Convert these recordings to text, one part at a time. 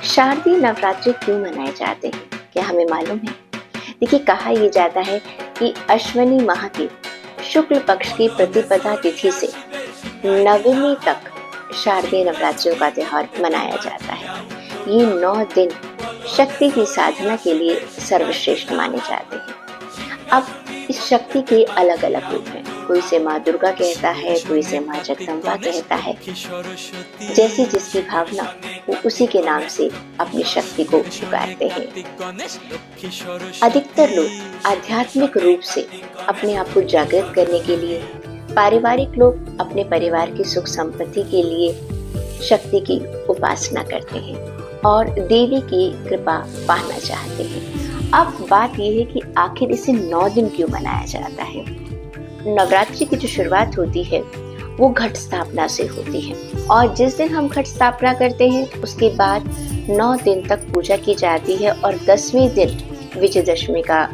शारदीय नवरात्रि क्यों मनाए जाते हैं, क्या हमें मालूम है? देखिए, कहा यह जाता है कि अश्विनी माह के शुक्ल पक्ष की प्रतिपदा तिथि से नवमी तक शारदीय नवरात्रियों का त्योहार मनाया जाता है। ये 9 दिन शक्ति की साधना के लिए सर्वश्रेष्ठ माने जाते हैं। अब इस शक्ति के अलग-अलग रूप हैं। कोई इसे माँ दुर्गा कहता है, कोई इसे माँ जगदम्बा कहता है। जैसी जिसकी भावना, वो उसी के नाम से अपनी शक्ति को पुकारते हैं। अधिकतर लोग आध्यात्मिक रूप से अपने आप को जागृत करने के लिए, पारिवारिक लोग अपने परिवार की सुख संपत्ति के लिए शक्ति की उपासना करते हैं और देवी की कृपा पाना चाहते हैं। अब बात यह है कि आखिर इसे 9 दिन क्यों मनाया जाता है। नवरात्रि की जो शुरुआत होती है वो घट स्थापना से होती है और जिस दिन हम घट स्थापना करते हैं उसके बाद 9 दिन तक पूजा की जाती है और 10वें दिन विजयदशमी का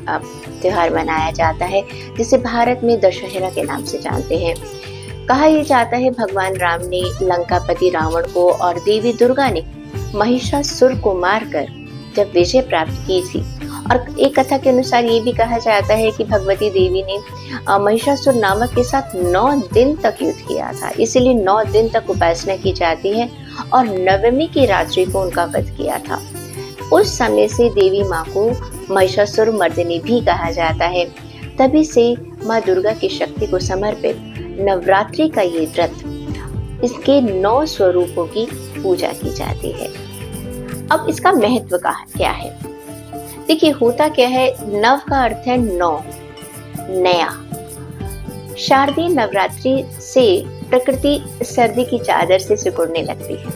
त्योहार मनाया जाता है, जिसे भारत में दशहरा के नाम से जानते हैं। कहा यह जाता है भगवान राम ने लंकापति रावण को और देवी दुर्गा ने महिषासुर को मारकर जब विजय प्राप्त की थी। और एक कथा के अनुसार ये भी कहा जाता है कि भगवती देवी ने महिषासुर नामक के साथ 9 दिन तक युद्ध किया था, इसलिए 9 दिन तक उपासना की जाती है और नवमी की रात्रि को उनका वध किया था। उस समय से देवी माँ को महिषासुर मर्दिनी भी कहा जाता है। तभी से माँ दुर्गा की शक्ति को समर्पित नवरात्रि का ये व्रत, इसके 9 स्वरूपों की पूजा की जाती है। अब इसका महत्व क्या है? देखिए, होता क्या है, नव का अर्थ है 9, नया। शारदीय नवरात्रि से प्रकृति सर्दी की चादर से सिकुड़ने लगती है।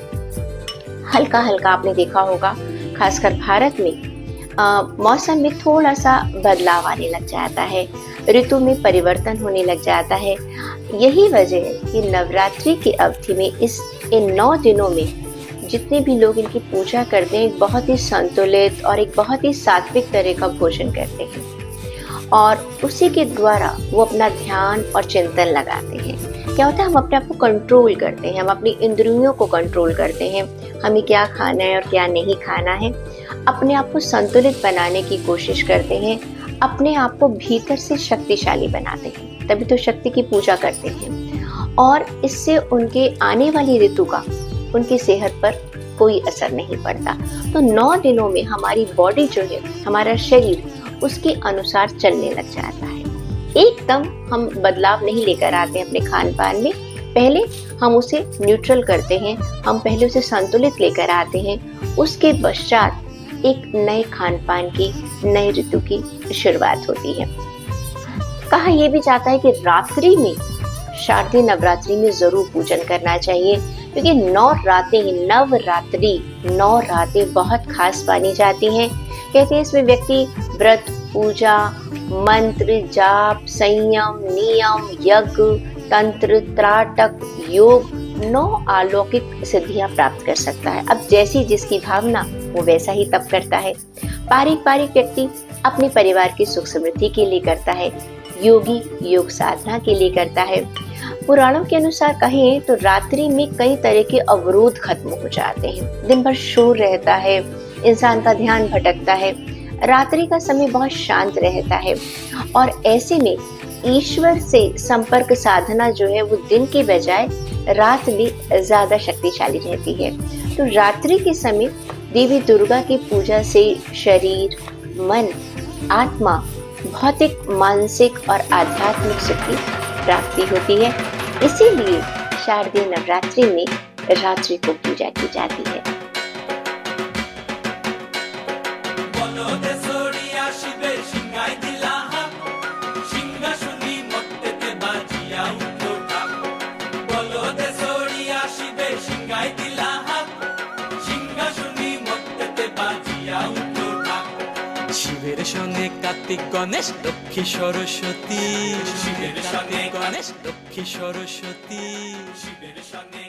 हल्का हल्का आपने देखा होगा, खासकर भारत में मौसम में थोड़ा सा बदलाव आने लग जाता है, ऋतु में परिवर्तन होने लग जाता है। यही वजह है कि नवरात्रि की अवधि में इन 9 दिनों में जितने भी लोग इनकी पूजा करते हैं, एक बहुत ही संतुलित और एक बहुत ही सात्विक तरह का भोजन करते हैं और उसी के द्वारा वो अपना ध्यान और चिंतन लगाते हैं। क्या होता है, हम अपने आप को कंट्रोल करते हैं, हम अपनी इंद्रियों को कंट्रोल करते हैं, हमें क्या खाना है और क्या नहीं खाना है, अपने आप को संतुलित बनाने की कोशिश करते हैं, अपने आप को भीतर से शक्तिशाली बनाते हैं, तभी तो शक्ति की पूजा करते हैं और इससे उनके आने वाली ऋतु का उनकी सेहत पर कोई असर नहीं पड़ता। तो 9 दिनों में हमारी बॉडी जो है, हमारा शरीर उसके अनुसार चलने लग जाता है। एकदम हम बदलाव नहीं लेकर आते हैं अपने खान पान में, पहले हम उसे न्यूट्रल करते हैं, हम पहले उसे संतुलित लेकर आते हैं, उसके पश्चात एक नए खान पान की, नई ऋतु की शुरुआत होती है। कहा यह भी जाता है कि रात्रि में, शारदीय नवरात्रि में जरूर पूजन करना चाहिए, क्योंकि 9 रातें बहुत खास मानी जाती हैं। कहते हैं इसमें व्यक्ति व्रत, पूजा, मंत्र, जाप, संयम, नियम, यज्ञ, तंत्र, त्राटक, योग, 9 अलौकिक सिद्धियां प्राप्त कर सकता है। अब जैसी जिसकी भावना, वो वैसा ही तप करता है। पारिवारिक व्यक्ति अपने परिवार की सुख समृद्धि के लिए करता है, योगी योग साधना के लिए करता है। पुराणों के अनुसार कहें तो रात्रि में कई तरह के अवरोध खत्म हो जाते हैं, दिन भर शोर रहता है, इंसान का ध्यान भटकता है, रात्रि का समय बहुत शांत रहता है और ऐसे में ईश्वर से संपर्क साधना जो है वो दिन के बजाय रात में ज्यादा शक्तिशाली रहती है। तो रात्रि के समय देवी दुर्गा की पूजा से शरीर, मन, आत्मा, भौतिक, मानसिक और आध्यात्मिक सुख की प्राप्ति होती है। इसीलिए शारदीय नवरात्रि में रात्रि को पूजा की जाती है। শিবের সঙ্গে কার্তিক গণেশ লক্ষ্মী সরস্বতী, শিবের সঙ্গে গণেশ লক্ষ্মী সরস্বতী, শিবের সঙ্গে